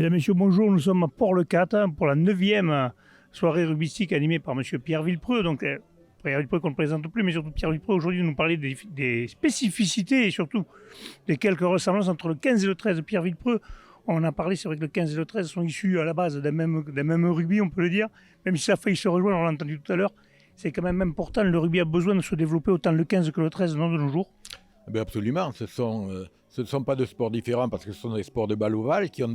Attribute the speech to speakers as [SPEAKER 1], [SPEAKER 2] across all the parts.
[SPEAKER 1] Mesdames, Messieurs, bonjour. Nous sommes à Port-le-Cat pour la 9e soirée rugbystique animée par Monsieur Pierre Villepreux. Donc, Pierre Villepreux qu'on ne présente plus, mais surtout Pierre Villepreux aujourd'hui nous parler des spécificités et surtout des quelques ressemblances entre le 15 et le 13. Pierre Villepreux, on en a parlé, c'est vrai que le 15 et le 13 sont issus à la base d'un même rugby, on peut le dire, même si ça a failli se rejoindre, on l'a entendu tout à l'heure. C'est quand même important, le rugby a besoin de se développer autant le 15 que le 13 dans de nos jours.
[SPEAKER 2] Absolument, ce ne sont pas deux sports différents parce que ce sont des sports de balle ovale qui ont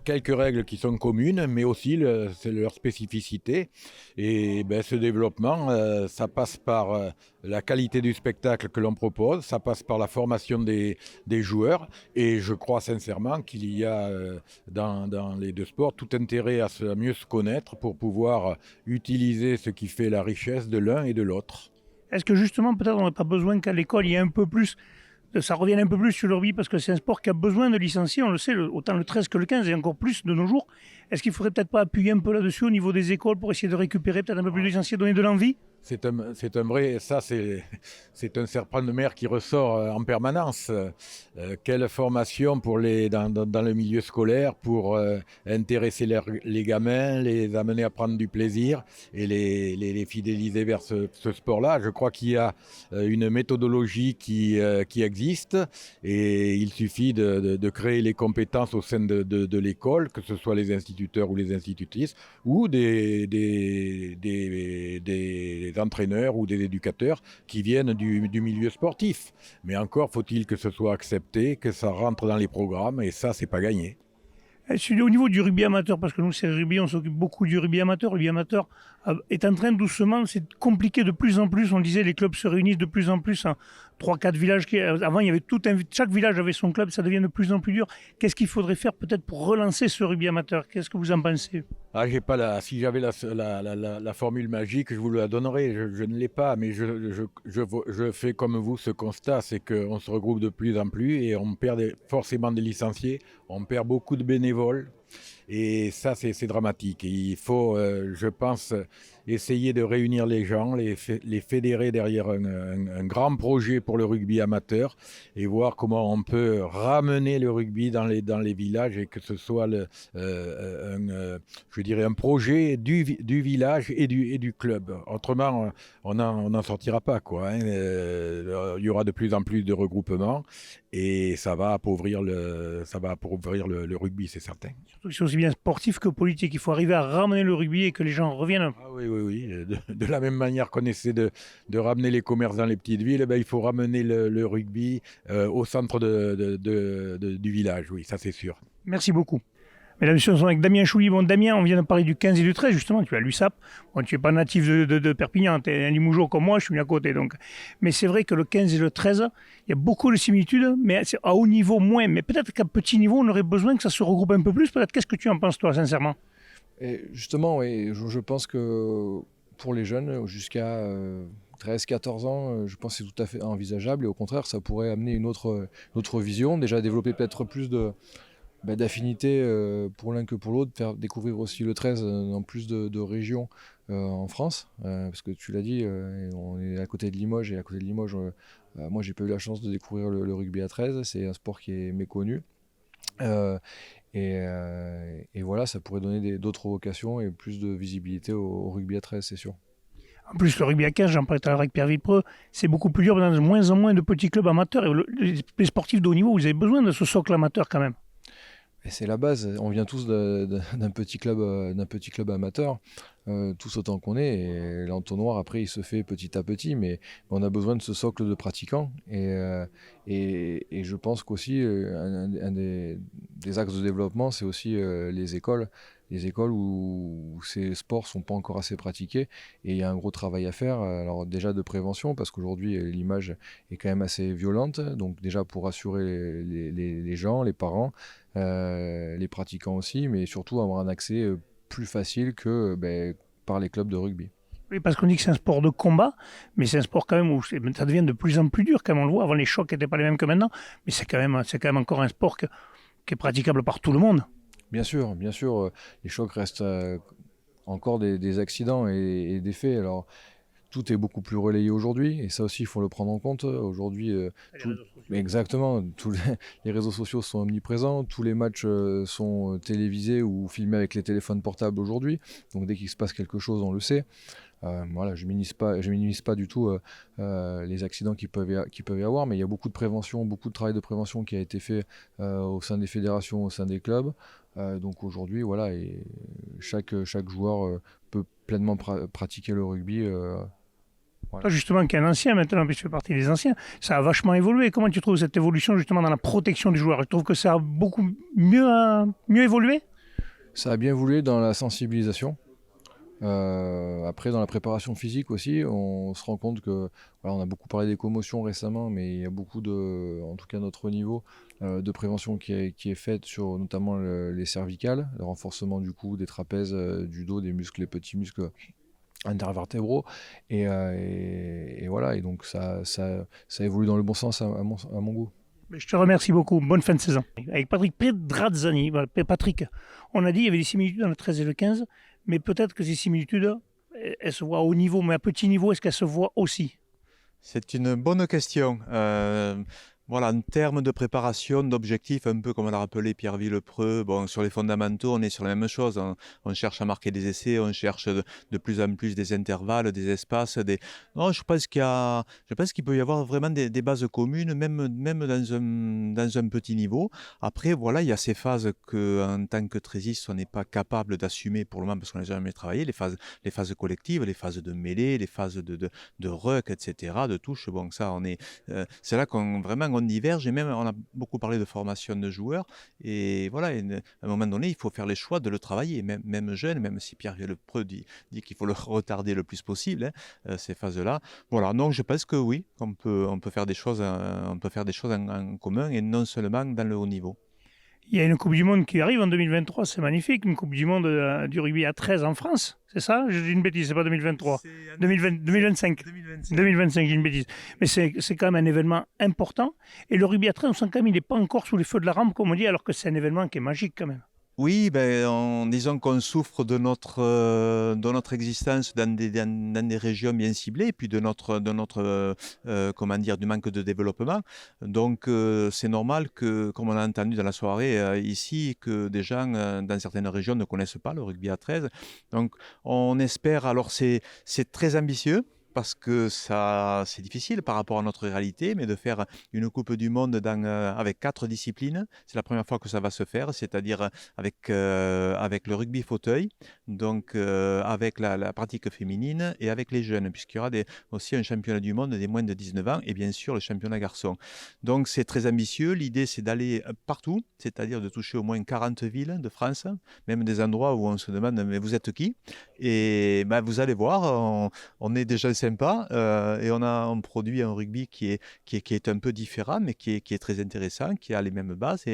[SPEAKER 2] quelques règles qui sont communes, mais aussi c'est leur spécificité. Et ce développement, ça passe par la qualité du spectacle que l'on propose, ça passe par la formation des joueurs. Et je crois sincèrement qu'il y a dans les deux sports tout intérêt à mieux se connaître pour pouvoir utiliser ce qui fait la richesse de l'un et de l'autre.
[SPEAKER 1] Est-ce que justement, peut-être on n'a pas besoin qu'à l'école, il y ait un peu plus, ça revienne un peu plus sur le rugby, parce que c'est un sport qui a besoin de licenciés, on le sait, autant le 13 que le 15, et encore plus de nos jours. Est-ce qu'il ne faudrait peut-être pas appuyer un peu là-dessus au niveau des écoles pour essayer de récupérer peut-être un peu plus de licenciés, donner de l'envie ?
[SPEAKER 2] C'est un serpent de mer qui ressort en permanence. Quelle formation dans le milieu scolaire pour intéresser les gamins, les amener à prendre du plaisir et les fidéliser vers ce sport-là. Je crois qu'il y a une méthodologie qui existe et il suffit de créer les compétences au sein de l'école, que ce soit les instituteurs ou les institutrices ou des entraîneurs ou des éducateurs qui viennent du milieu sportif. Mais encore faut-il que ce soit accepté, que ça rentre dans les programmes, et ça, c'est pas gagné.
[SPEAKER 1] Au niveau du rugby amateur, parce que nous, c'est le rugby, on s'occupe beaucoup du rugby amateur. Le rugby amateur est en train doucement, c'est compliqué de plus en plus. On le disait, les clubs se réunissent de plus en plus en 3-4 villages. Avant, il y avait chaque village avait son club, ça devient de plus en plus dur. Qu'est-ce qu'il faudrait faire peut-être pour relancer ce rugby amateur ? Qu'est-ce que vous en pensez ?
[SPEAKER 2] Si j'avais la formule magique, je vous la donnerais. Je ne l'ai pas, mais je fais comme vous ce constat, c'est qu'on se regroupe de plus en plus et on perd forcément des licenciés, on perd beaucoup de bénévoles. Et ça, c'est dramatique. Et il faut, je pense, essayer de réunir les gens, les fédérer derrière un grand projet pour le rugby amateur et voir comment on peut ramener le rugby dans les villages et que ce soit un projet du village et du club. Autrement, on n'en sortira pas, quoi. Il y aura de plus en plus de regroupements et ça va appauvrir le rugby, c'est certain.
[SPEAKER 1] Surtout que c'est aussi bien sportif que politique. Il faut arriver à ramener le rugby et que les gens reviennent.
[SPEAKER 2] Ah oui. De la même manière qu'on essaie de ramener les commerces dans les petites villes, il faut ramener le rugby au centre du village. Oui, ça c'est sûr.
[SPEAKER 1] Merci beaucoup. Mesdames et messieurs, nous sommes avec Damien Chouli. Bon, Damien, on vient de parler du 15 et du 13, justement. Tu es à l'USAP. Bon, tu n'es pas natif de Perpignan, tu es un Limougeau comme moi, je suis venu à côté. Donc. Mais c'est vrai que le 15 et le 13, il y a beaucoup de similitudes, mais à haut niveau, moins. Mais peut-être qu'à petit niveau, on aurait besoin que ça se regroupe un peu plus. Peut-être, qu'est-ce que tu en penses, toi, sincèrement ?
[SPEAKER 3] Et justement, oui, je pense que pour les jeunes, jusqu'à 13-14 ans, je pense que c'est tout à fait envisageable. Et au contraire, ça pourrait amener une autre vision. Déjà, développer peut-être plus d'affinité pour l'un que pour l'autre, faire découvrir aussi le 13 dans plus de régions en France, parce que tu l'as dit, on est à côté de Limoges, et à côté de Limoges, moi j'ai pas eu la chance de découvrir le rugby à 13, c'est un sport qui est méconnu. Et voilà, ça pourrait donner d'autres vocations et plus de visibilité au rugby à 13, c'est sûr.
[SPEAKER 1] En plus, le rugby à 15, j'en parlais tout à l'heure avec Pierre Villepreux, c'est beaucoup plus dur, dans de moins en moins de petits clubs amateurs. Et les sportifs de haut niveau, vous avez besoin de ce socle amateur quand même.
[SPEAKER 3] Et c'est la base, on vient tous d'un petit club amateur, tous autant qu'on est, et l'entonnoir après il se fait petit à petit, mais on a besoin de ce socle de pratiquants, et je pense qu'aussi un des axes de développement, c'est aussi les écoles où ces sports sont pas encore assez pratiqués, et il y a un gros travail à faire, alors déjà de prévention, parce qu'aujourd'hui l'image est quand même assez violente, donc déjà pour rassurer les gens, les parents, les pratiquants aussi, mais surtout avoir un accès plus facile que par les clubs de rugby.
[SPEAKER 1] Oui, parce qu'on dit que c'est un sport de combat, mais c'est un sport quand même où ça devient de plus en plus dur, comme on le voit. Avant, les chocs n'étaient pas les mêmes que maintenant, mais c'est quand même encore un sport qui est praticable par tout le monde.
[SPEAKER 3] Bien sûr, les chocs restent encore des accidents et des faits. Alors, tout est beaucoup plus relayé aujourd'hui, et ça aussi, il faut le prendre en compte. Aujourd'hui, exactement, les réseaux sociaux sont omniprésents, tous les matchs sont télévisés ou filmés avec les téléphones portables aujourd'hui, donc dès qu'il se passe quelque chose, on le sait. Voilà, je minimise pas du tout les accidents qui peuvent y avoir, mais il y a beaucoup de prévention, beaucoup de travail de prévention qui a été fait au sein des fédérations, au sein des clubs. Donc aujourd'hui, voilà, et chaque joueur peut pleinement pratiquer le rugby. Voilà.
[SPEAKER 1] Toi, justement, qui est un ancien maintenant, puis tu fais partie des anciens, ça a vachement évolué. Comment tu trouves cette évolution justement dans la protection du joueur? Je trouve que ça a beaucoup mieux évolué.
[SPEAKER 3] Ça a bien évolué dans la sensibilisation. Après, dans la préparation physique aussi, on se rend compte que, voilà, on a beaucoup parlé des commotions récemment, mais il y a beaucoup en tout cas à notre niveau, de prévention qui est faite sur notamment les cervicales, le renforcement du cou, des trapèzes, du dos, des muscles, les petits muscles intervertébraux, et voilà, et donc ça évolue dans le bon sens à mon goût.
[SPEAKER 1] Je te remercie beaucoup. Bonne fin de saison. Avec Patrick Pedrazzani. Voilà, Patrick, on a dit qu'il y avait des similitudes dans le 13 et le 15, mais peut-être que ces similitudes, elles se voient à haut niveau, mais à petit niveau, est-ce qu'elles se voient aussi?
[SPEAKER 4] C'est une bonne question. Voilà, en termes de préparation, d'objectifs, un peu comme l'a rappelé Pierre Villepreux, bon, sur les fondamentaux, on est sur la même chose. On cherche à marquer des essais, on cherche de plus en plus des intervalles, des espaces. Non, je pense qu'il peut y avoir vraiment des bases communes, même dans un petit niveau. Après, voilà, il y a ces phases qu'en tant que trésiste, on n'est pas capable d'assumer pour le moment parce qu'on n'a jamais travaillé. Les phases collectives, les phases de mêlée, les phases de ruck, etc., de touche. Bon, ça, c'est là qu'on vraiment on diverge, et même on a beaucoup parlé de formation de joueurs, et voilà, à un moment donné il faut faire les choix de le travailler, même jeune, même si Pierre Villepreux dit qu'il faut le retarder le plus possible, ces phases-là. Voilà, donc je pense que oui, on peut faire des choses, en commun, et non seulement dans le haut niveau.
[SPEAKER 1] Il y a une Coupe du Monde qui arrive en 2023, c'est magnifique, une Coupe du Monde du rugby à 13 en France, c'est ça? Je dis une bêtise, c'est pas 2023, 2025. 2025, j'ai une bêtise. Mais c'est quand même un événement important, et le rugby à 13, on sent quand même il n'est pas encore sous les feux de la rampe, comme on dit, alors que c'est un événement qui est magique quand même.
[SPEAKER 4] Oui, disons qu'on souffre de notre existence dans des régions bien ciblées, et puis de notre comment dire, du manque de développement. Donc c'est normal que, comme on a entendu dans la soirée ici, que des gens dans certaines régions ne connaissent pas le rugby à 13. Donc on espère, alors c'est très ambitieux, parce que c'est difficile par rapport à notre réalité, mais de faire une Coupe du Monde avec 4 disciplines, c'est la première fois que ça va se faire, c'est-à-dire avec le rugby fauteuil, donc avec la pratique féminine et avec les jeunes, puisqu'il y aura aussi un championnat du monde des moins de 19 ans, et bien sûr le championnat garçon. Donc c'est très ambitieux, l'idée c'est d'aller partout, c'est-à-dire de toucher au moins 40 villes de France, même des endroits où on se demande mais vous êtes qui? Et vous allez voir, on est déjà sympa, et on produit un rugby qui est un peu différent, mais qui est très intéressant, qui a les mêmes bases,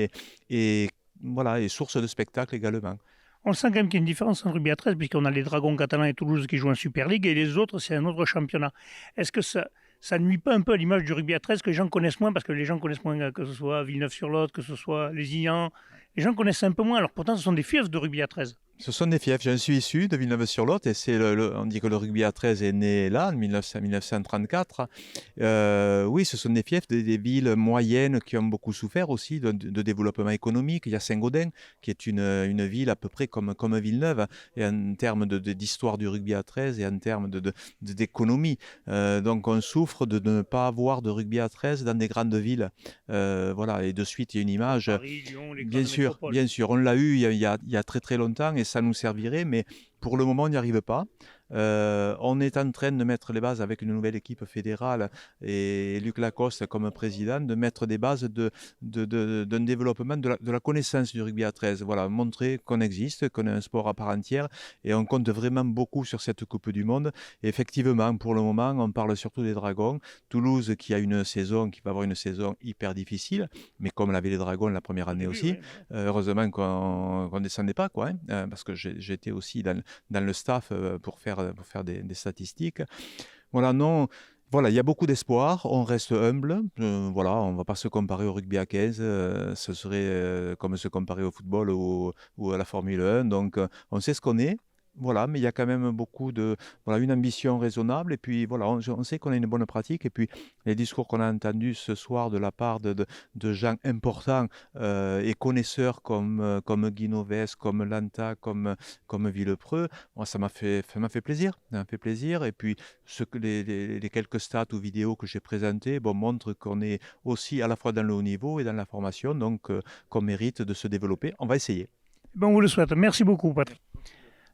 [SPEAKER 4] et voilà, et source de spectacle également.
[SPEAKER 1] On sent quand même qu'il y a une différence entre rugby à 13, puisqu'on a les Dragons catalans et Toulouse qui jouent en Super League, et les autres, c'est un autre championnat. Est-ce que ça nuit pas un peu à l'image du rugby à 13 que les gens connaissent moins, parce que les gens connaissent moins, que ce soit Villeneuve-sur-Lot, que ce soit les Ians, les gens connaissent un peu moins, alors pourtant ce sont des fiefs de rugby à 13.
[SPEAKER 4] Ce sont des fiefs. J'en suis issu de Villeneuve-sur-Lot, et on dit que le rugby à 13 est né là, en 1934. Oui, ce sont des fiefs, des villes moyennes qui ont beaucoup souffert aussi de développement économique. Il y a Saint-Gaudens, qui est une ville à peu près comme Villeneuve, et en termes d'histoire du rugby à 13 et en termes d'économie. Donc on souffre de ne pas avoir de rugby à 13 dans des grandes villes. Voilà, et de suite, il y a une image.
[SPEAKER 1] Paris, Lyon, les
[SPEAKER 4] bien sûr, on l'a eu il y a très très longtemps, et ça nous servirait, mais pour le moment, on n'y arrive pas. On est en train de mettre les bases avec une nouvelle équipe fédérale et Luc Lacoste comme président, de mettre des bases d'un développement de la connaissance du rugby à 13. Voilà, montrer qu'on existe, qu'on est un sport à part entière, et on compte vraiment beaucoup sur cette Coupe du Monde. Et effectivement, pour le moment, on parle surtout des Dragons. Toulouse qui va avoir une saison hyper difficile, mais comme l'avaient les Dragons la première année aussi, heureusement qu'on ne descendait pas, quoi, parce que j'étais aussi dans le staff pour faire des statistiques. Voilà, non. Voilà, il y a beaucoup d'espoir, on reste humble, voilà, on ne va pas se comparer au rugby à 15, ce serait comme se comparer au football ou à la Formule 1, donc on sait ce qu'on est, Voilà, mais il y a quand même beaucoup voilà, une ambition raisonnable. Et puis voilà, on sait qu'on a une bonne pratique. Et puis les discours qu'on a entendus ce soir de la part de gens importants et connaisseurs comme Guy Novès, comme Lanta, comme Villepreux, moi, ça m'a fait plaisir. Ça m'a fait plaisir. Et puis les quelques stats ou vidéos que j'ai présentées montrent qu'on est aussi à la fois dans le haut niveau et dans la formation, donc qu'on mérite de se développer. On va essayer.
[SPEAKER 1] Ben, on vous le souhaite. Merci beaucoup, Patrick.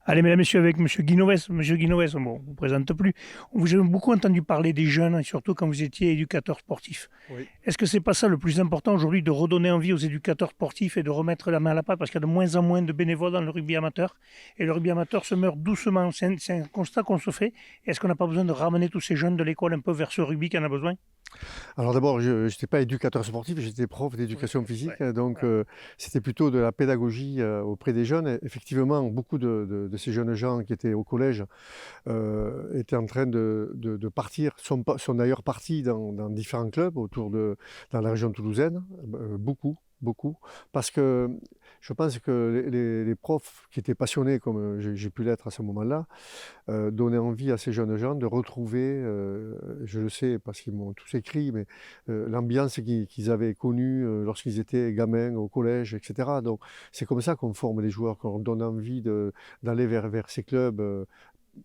[SPEAKER 1] Allez, mesdames, messieurs, avec M. Guinoves. M. Guinoves, bon, on ne vous présente plus. Vous avez beaucoup entendu parler des jeunes, et surtout quand vous étiez éducateur sportif.
[SPEAKER 5] Oui.
[SPEAKER 1] Est-ce que ce n'est pas ça le plus important aujourd'hui, de redonner envie aux éducateurs sportifs et de remettre la main à la pâte, parce qu'il y a de moins en moins de bénévoles dans le rugby amateur, et le rugby amateur se meurt doucement. C'est un constat qu'on se fait. Est-ce qu'on n'a pas besoin de ramener tous ces jeunes de l'école un peu vers ce rugby qui en a besoin?
[SPEAKER 5] Alors d'abord, je n'étais pas éducateur sportif, j'étais prof d'éducation physique,
[SPEAKER 1] Ouais.
[SPEAKER 5] donc c'était plutôt de la pédagogie auprès des jeunes. Et effectivement, beaucoup de ces jeunes gens qui étaient au collège étaient en train de partir, sont d'ailleurs partis dans différents clubs dans la région toulousaine, beaucoup. Beaucoup, parce que je pense que les profs qui étaient passionnés, comme j'ai pu l'être à ce moment-là, donnaient envie à ces jeunes gens de retrouver, je le sais parce qu'ils m'ont tous écrit, mais l'ambiance qu'ils avaient connue lorsqu'ils étaient gamins au collège, etc. Donc c'est comme ça qu'on forme les joueurs, qu'on leur donne envie d'aller vers ces clubs.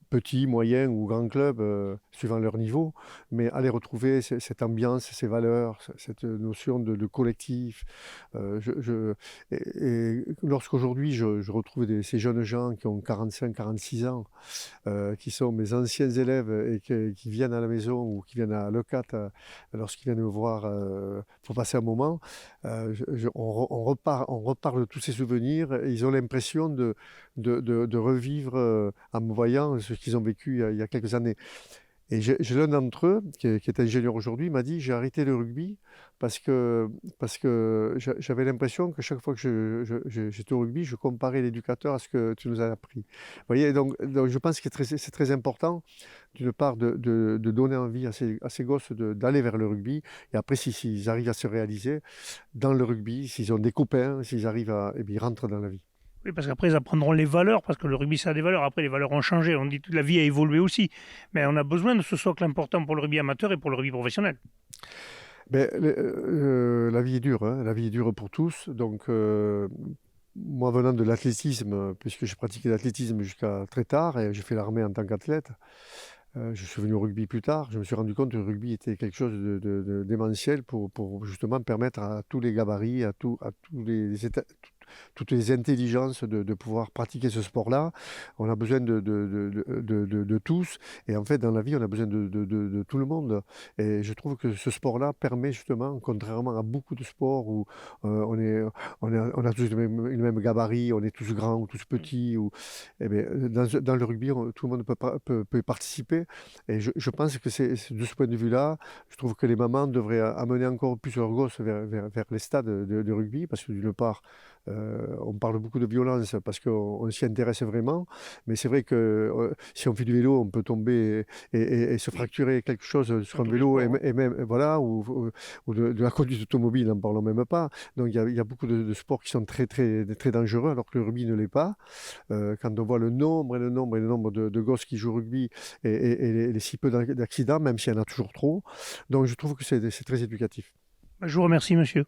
[SPEAKER 5] Petits, moyens ou grands clubs, suivant leur niveau, mais aller retrouver cette ambiance, ces valeurs, cette notion de collectif. Et lorsqu'aujourd'hui je retrouve ces jeunes gens qui ont 45, 46 ans, qui sont mes anciens élèves et qui viennent à la maison ou qui viennent à l'ECAT lorsqu'ils viennent me voir pour passer un moment, on repart de tous ces souvenirs et ils ont l'impression de revivre en me voyant ce qu'ils ont vécu il y a quelques années. Et j'ai l'un d'entre eux, qui est ingénieur aujourd'hui, m'a dit: j'ai arrêté le rugby parce que j'avais l'impression que chaque fois que j'étais au rugby, je comparais l'éducateur à ce que tu nous as appris. Vous voyez, donc je pense que c'est très important, d'une part, de donner envie à ces gosses d'aller vers le rugby. Et après, s'ils arrivent à se réaliser dans le rugby, s'ils ont des copains, s'ils arrivent et bien, ils rentrent dans la vie.
[SPEAKER 1] Oui, parce qu'après, ils apprendront les valeurs, parce que le rugby, ça a des valeurs. Après, les valeurs ont changé. On dit que la vie a évolué aussi. Mais on a besoin de ce socle important pour le rugby amateur et pour le rugby professionnel.
[SPEAKER 5] Ben, la vie est dure, hein. La vie est dure pour tous. Donc, moi, venant de l'athlétisme, puisque j'ai pratiqué l'athlétisme jusqu'à très tard, et j'ai fait l'armée en tant qu'athlète, je suis venu au rugby plus tard. Je me suis rendu compte que le rugby était quelque chose d'événementiel pour justement permettre à tous les gabarits, à tous toutes les intelligences de pouvoir pratiquer ce sport-là. On a besoin de tous. Et en fait, dans la vie, on a besoin de tout le monde. Et je trouve que ce sport-là permet justement, contrairement à beaucoup de sports où on a tous le même gabarit, on est tous grands ou tous petits, eh bien, dans le rugby, tout le monde peut participer. Et je pense que c'est de ce point de vue-là, je trouve que les mamans devraient amener encore plus leurs gosses vers les stades de rugby, parce que d'une part, on parle beaucoup de violence parce qu'on s'y intéresse vraiment, mais c'est vrai que si on fait du vélo, on peut tomber et se fracturer quelque chose sur un vélo, et même, voilà, ou de la conduite automobile, n'en parlons même pas. Donc il y a beaucoup de sports qui sont très, très, très dangereux, alors que le rugby ne l'est pas. Quand on voit le nombre de gosses qui jouent au rugby et les si peu d'accidents, même s'il y en a toujours trop. Donc je trouve que c'est très éducatif.
[SPEAKER 1] Je vous remercie, monsieur.